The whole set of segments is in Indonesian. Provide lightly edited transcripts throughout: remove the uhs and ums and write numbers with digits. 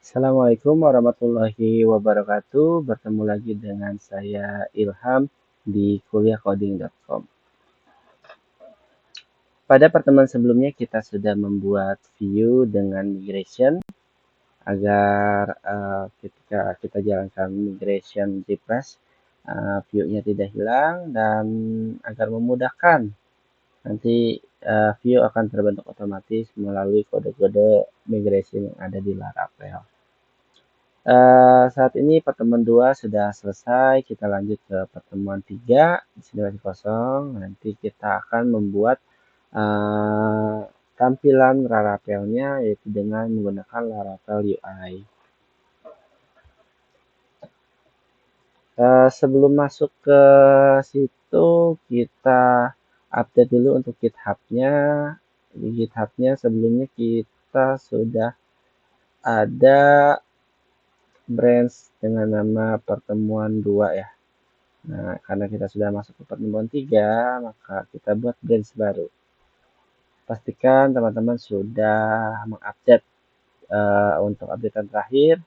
Assalamualaikum warahmatullahi wabarakatuh. Bertemu lagi dengan saya Ilham di kuliahcoding.com. Pada pertemuan sebelumnya kita sudah membuat view dengan migration agar ketika kita jalankan migration refresh, view-nya tidak hilang dan agar memudahkan nanti view akan terbentuk otomatis melalui kode-kode migration yang ada di Laravel. Saat ini pertemuan 2 sudah selesai, kita lanjut ke pertemuan 3, di sini masih kosong. Nanti kita akan membuat tampilan Laravelnya yaitu dengan menggunakan Laravel UI. Sebelum masuk ke situ, kita update dulu untuk GitHub-nya. Di GitHub-nya sebelumnya kita sudah ada branch dengan nama pertemuan 2 ya. Nah, karena kita sudah masuk ke pertemuan 3, maka kita buat branch baru. Pastikan teman-teman sudah mengupdate untuk updatean terakhir,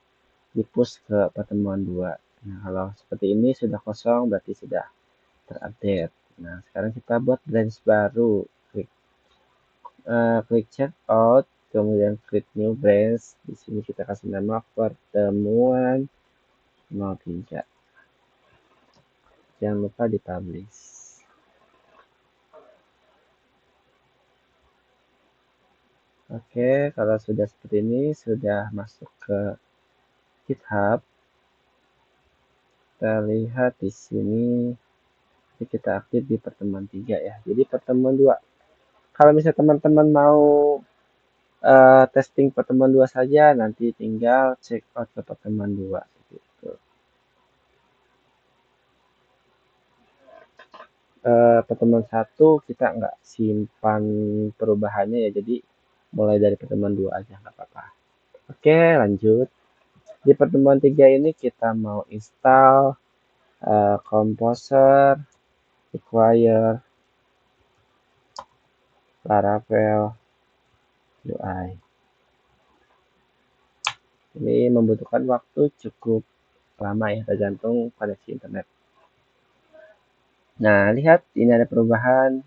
di-push ke pertemuan 2. Nah, kalau seperti ini sudah kosong, berarti sudah terupdate. Nah, sekarang kita buat branch baru. Klik check out, kemudian klik new branch. Di sini kita kasih nama pertemuan 03. Jangan lupa dipublish. Oke, kalau sudah seperti ini, sudah masuk ke GitHub. Kita lihat di sini, kita aktif di pertemuan 3 ya. Jadi pertemuan 2. Kalau misalnya teman-teman mau testing pertemuan 2 saja, nanti tinggal check out ke pertemuan 2. Gitu. Pertemuan 1 kita nggak simpan perubahannya ya, jadi mulai dari pertemuan 2 aja nggak apa-apa. Oke, lanjut. Di pertemuan 3 ini kita mau install Composer, require, Laravel, UI. Ini membutuhkan waktu cukup lama ya, tergantung koneksi internet. Nah, lihat ini ada perubahan,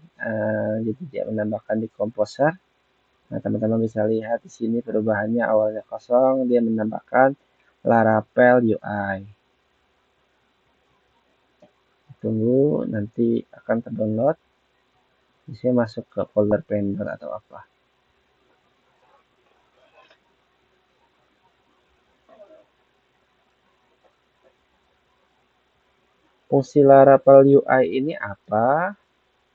jadi dia menambahkan di Composer. Nah, teman-teman bisa lihat di sini perubahannya awalnya kosong, dia menambahkan Laravel UI. Tunggu, nanti akan terdownload. Bisa masuk ke folder Pander atau apa. Fungsi Laravel UI ini apa?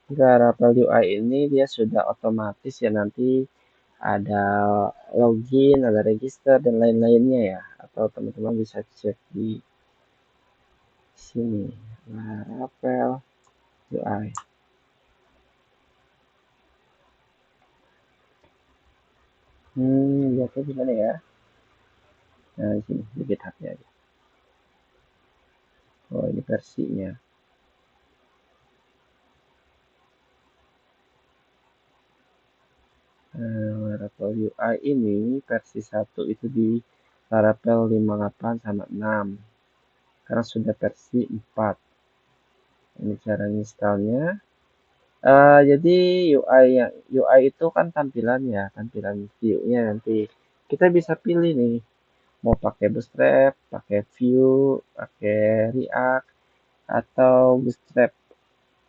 Laravel UI ini dia sudah otomatis ya, nanti ada login, ada register dan lain-lainnya ya. Atau teman-teman bisa cek di sini Laravel UI. Lihatnya gimana ya? Nah, di sini di GitHub-nya aja. Oh, ini versinya. Laravel UI ini versi 1 itu di Laravel 58 sama 6. Sekarang sudah versi 4. Ini cara installnya. Jadi UI itu kan tampilannya, tampilan view-nya nanti. Kita bisa pilih nih, mau pakai Bootstrap, pakai Vue, pakai React, atau Bootstrap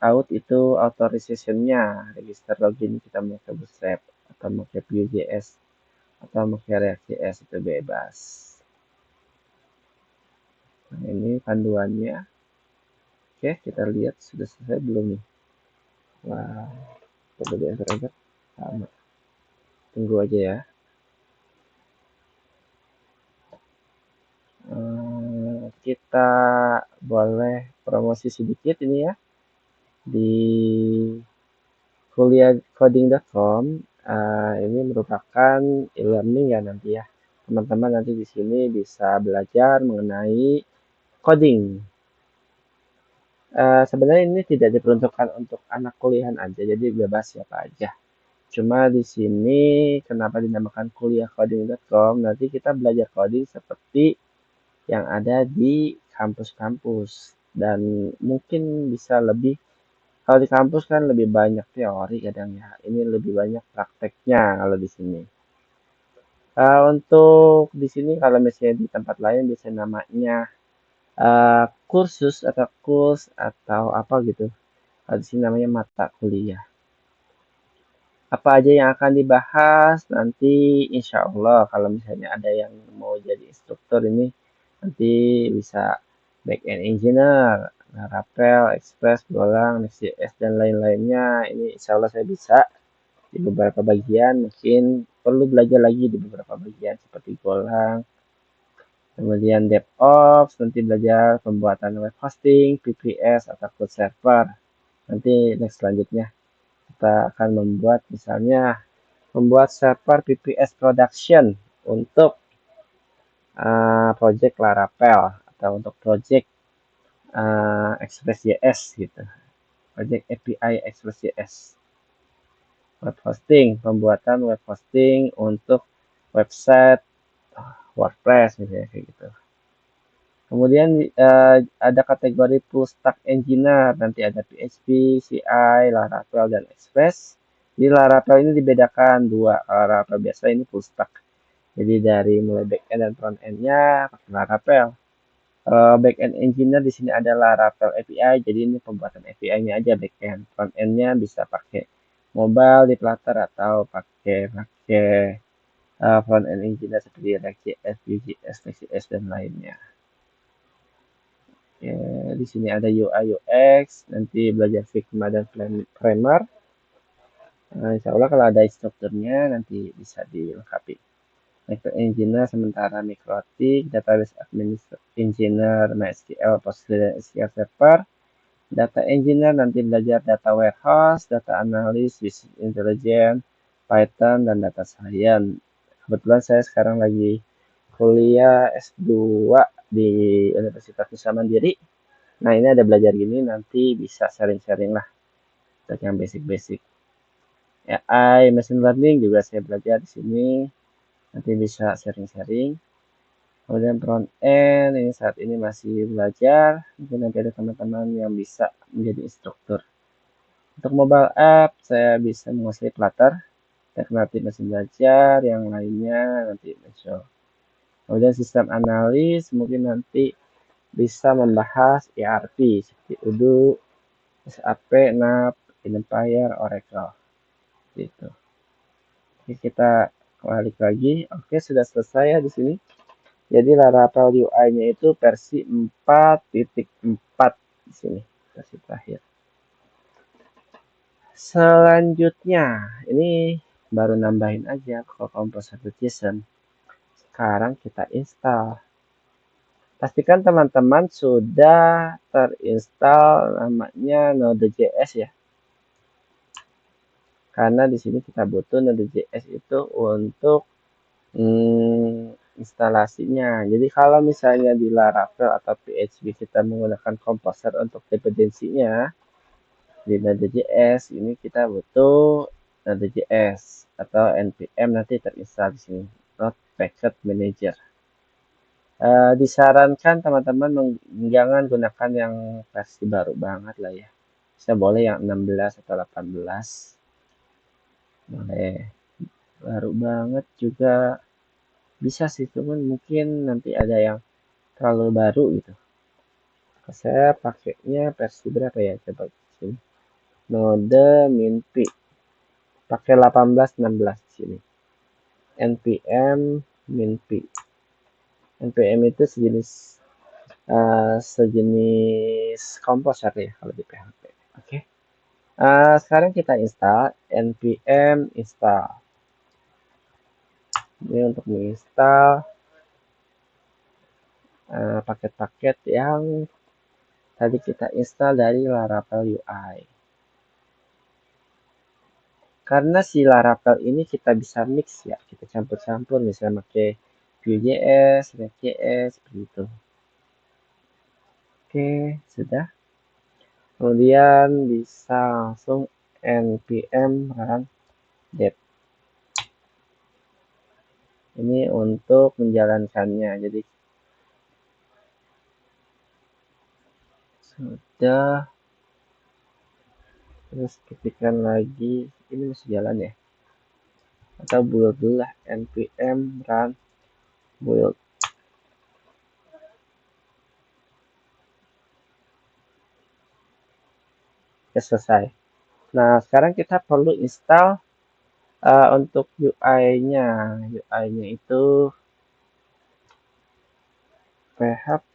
out itu authorization-nya, register login kita mau ke Bootstrap, atau mau ke Vue.js, atau mau ke React.js, itu bebas. Nah, ini panduannya. Oke, kita lihat sudah selesai belum nih. Wah, coba di enter sama. Tunggu aja ya. Kita boleh promosi sedikit ini ya di kuliahcoding.com. Ini merupakan e-learning ya nanti ya, teman-teman nanti di sini bisa belajar mengenai coding. Sebenarnya ini tidak diperuntukkan untuk anak kuliahan aja, jadi bebas siapa aja. Cuma di sini kenapa dinamakan kuliah coding.com? Nanti kita belajar coding seperti yang ada di kampus-kampus dan mungkin bisa lebih. Kalau di kampus kan lebih banyak teori kadang ya. Ini lebih banyak prakteknya kalau di sini. Untuk di sini kalau misalnya di tempat lain bisa namanya kursus atau kurs atau apa gitu. Kalau di sini namanya mata kuliah. Apa aja yang akan dibahas nanti insya Allah kalau misalnya ada yang mau jadi instruktur ini nanti bisa back end engineer, Laravel, Express, Golang, Next.js dan lain-lainnya. Ini insya Allah saya bisa di beberapa bagian, mungkin perlu belajar lagi di beberapa bagian seperti Golang. Kemudian DevOps, nanti belajar pembuatan web hosting, VPS atau code server. Nanti next selanjutnya kita akan membuat misalnya membuat server VPS production untuk project Laravel atau untuk project Express.js gitu. Project API Express.js. Web hosting, pembuatan web hosting untuk website WordPress misalnya kayak gitu. Kemudian ada kategori full stack engineer, nanti ada PHP, CI, Laravel, dan Express. Di Laravel ini dibedakan dua. Laravel biasa ini full stack. Jadi dari mulai backend dan front end-nya pakai Laravel. Backend engineer di sini ada Laravel API, jadi ini pembuatan API-nya aja backend. Front end-nya bisa pakai mobile di Flutter atau pakai front end engineer seperti React.js, Vue.js, Next.js dan lainnya. Ya, di sini ada UI UX, nanti belajar Figma dan Framer. Nah, insya Allah kalau ada instrukturnya nanti bisa dilengkapi. Network Engineer sementara Mikrotik, Database Engineer, MySQL, PostgreSQL Server, Data Engineer nanti belajar Data Warehouse, Data Analyst, Business Intelligence, Python, dan Data Science. Kebetulan saya sekarang lagi kuliah S2 di Universitas Nusa Mandiri. Nah, ini ada belajar gini, nanti bisa sharing-sharing lah untuk yang basic-basic. AI, Machine Learning juga saya belajar di sini. Nanti bisa sharing-sharing. Kemudian front end, ini saat ini masih belajar. Mungkin nanti ada teman-teman yang bisa menjadi instruktur. Untuk mobile app, saya bisa menguasai Flutter. Nanti masih belajar, yang lainnya nanti mencoba. Kemudian sistem analis, mungkin nanti bisa membahas ERP seperti Odoo, SAP, NAP, Empire, Oracle. Gitu. Oke, kita balik lagi. Oke, sudah selesai ya di sini. Jadi Laravel UI-nya itu versi 4.4 di sini, versi terakhir. Selanjutnya, ini baru nambahin aja ke Composer.json. Sekarang kita install. Pastikan teman-teman sudah terinstall namanya Node.js ya. Karena di sini kita butuh Node.js itu untuk instalasinya. Jadi kalau misalnya di Laravel atau PHP kita menggunakan Composer untuk dependensinya, di Node.js ini kita butuh Node.js atau npm nanti terinstall di sini. Node Package Manager. Disarankan teman-teman jangan gunakan yang versi baru banget lah ya. Bisa boleh yang 16 atau 18. Boleh. Baru banget juga bisa sih, cuman mungkin nanti ada yang terlalu baru gitu. Saya pakainya versi berapa ya, coba sini. Node minpi pakai 1816 di sini. npm minpi. npm itu sejenis komposer ya kalau di PHP. Oke. Sekarang kita install npm install. Ini untuk menginstal paket-paket yang tadi kita install dari Laravel UI. Karena si Laravel ini kita bisa mix ya, kita campur-campur misalnya pakai Vue.js, React.js, seperti itu. Oke, sudah. Kemudian bisa langsung npm run Dev. Ini untuk menjalankannya. Jadi sudah, terus ketikkan lagi, ini masih jalan ya, atau build dulu lah, npm run build. Ya, selesai. Nah, sekarang kita perlu install untuk UI-nya. UI-nya itu PHP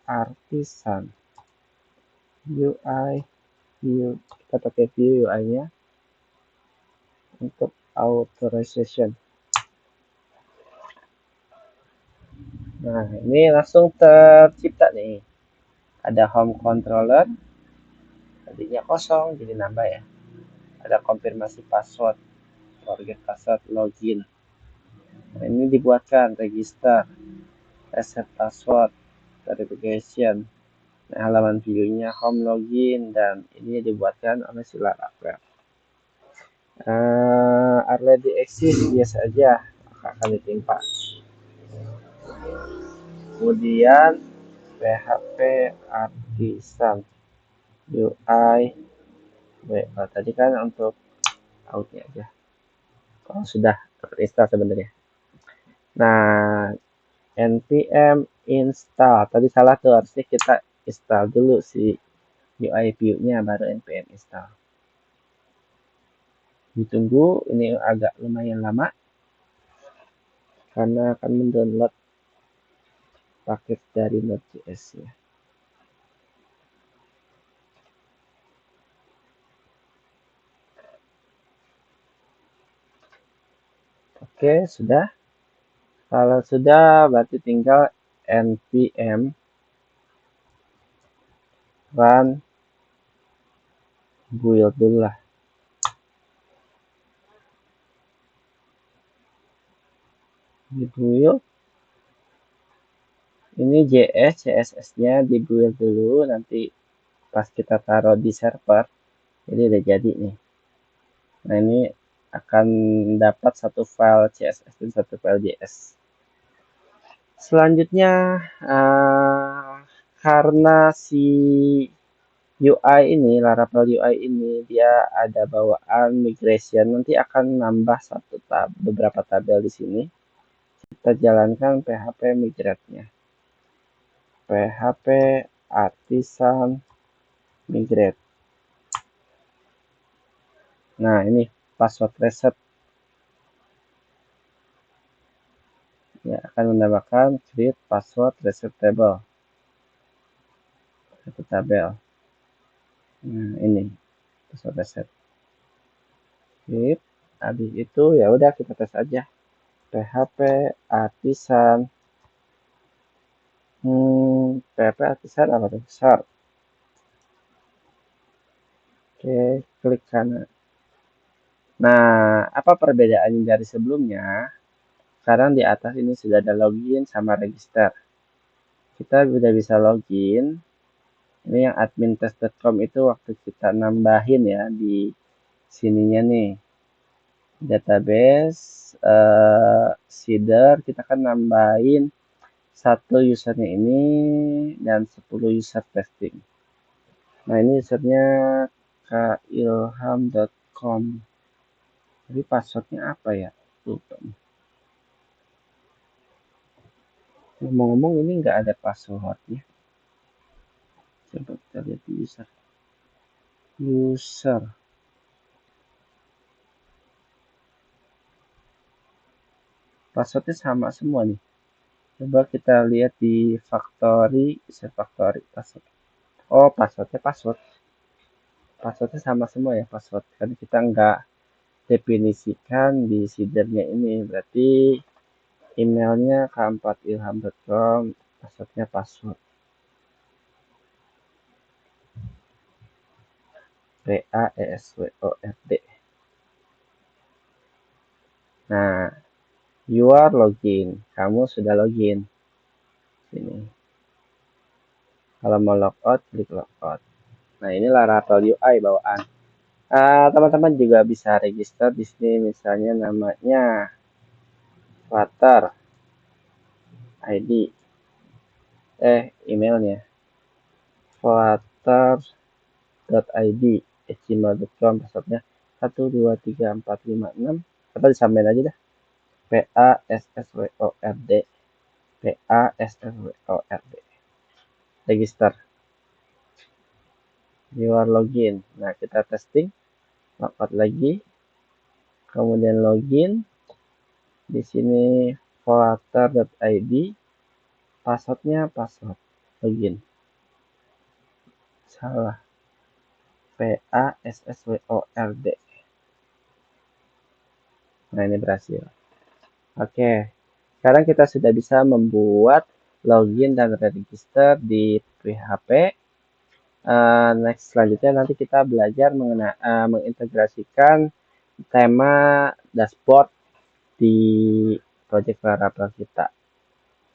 Artisan UI view. Kita pakai view UI-nya untuk authorization. Nah, ini langsung tercipta nih. Ada home controller, tadinya kosong jadi nambah ya. Ada konfirmasi password, forget password, login. Nah, ini dibuatkan register, reset password, verification. Nah, halaman view-nya home, login, dan ini dibuatkan oleh si Laravel. Already exist, biasa aja, maka akan ditimpa. Kemudian PHP Artisan UI. Tadi kan untuk outnya aja. Kalau sudah terinstall sebenarnya. Nah, npm install. Tadi salah tuh, harusnya kita install dulu si UI view-nya baru npm install. Ditunggu, ini agak lumayan lama karena akan mendownload paket dari Node.js ya. Oke, sudah. Kalau sudah, berarti tinggal npm run build dulu lah. Di build. Ini JS, CSS-nya di build dulu, nanti pas kita taruh di server, ini udah jadi nih. Nah, ini akan dapat satu file CSS dan satu file JS. Selanjutnya, karena si UI ini, Laravel UI ini, dia ada bawaan migration, nanti akan nambah beberapa tabel di sini. Kita jalankan PHP migrate-nya. PHP Artisan migrate. Nah, ini password reset. Ya, akan menambahkan create password reset table. Satu tabel. Nah, ini password reset. Sip. Habis itu ya udah kita tes aja. PHP Artisan. PHP Artisan apa tuh? Besar. Oke, klik kanan. Nah, apa perbedaannya dari sebelumnya? Sekarang di atas ini sudah ada login sama register. Kita sudah bisa login. Ini yang admintest.com itu waktu kita nambahin ya di sininya nih. Database, seeder, kita kan nambahin satu usernya ini dan 10 user testing. Nah, ini usernya kailham.com. Jadi passwordnya apa ya? Lupa. Ngomong-ngomong ini nggak ada passwordnya. Coba kita lihat di user. User. Passwordnya sama semua nih. Coba kita lihat di factory, user factory password. Oh, passwordnya password. Passwordnya sama semua ya password. Karena kita nggak definisikan di seedernya ini. Berarti emailnya k4ilham.com, passwordnya password. PASWORD. Nah, you are login. Kamu sudah login. Sini. Kalau mau logout, klik logout. Nah, ini Laravel UI bawaan. Teman-teman juga bisa register di sini, misalnya namanya Flutter ID, emailnya flutter.id @gmail.com, passwordnya 123456, atau disamain aja dah, PASSWORD, PASSWORD, register your login. Nah, kita testing, logout lagi, kemudian login. Di sini flutter.id, passwordnya password login, salah, PASSWORD. Nah, ini berhasil. Oke, sekarang kita sudah bisa membuat login dan register di PHP. Next, selanjutnya nanti kita belajar mengintegrasikan tema dashboard di project Laravel kita.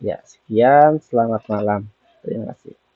Ya, sekian, selamat malam. Terima kasih.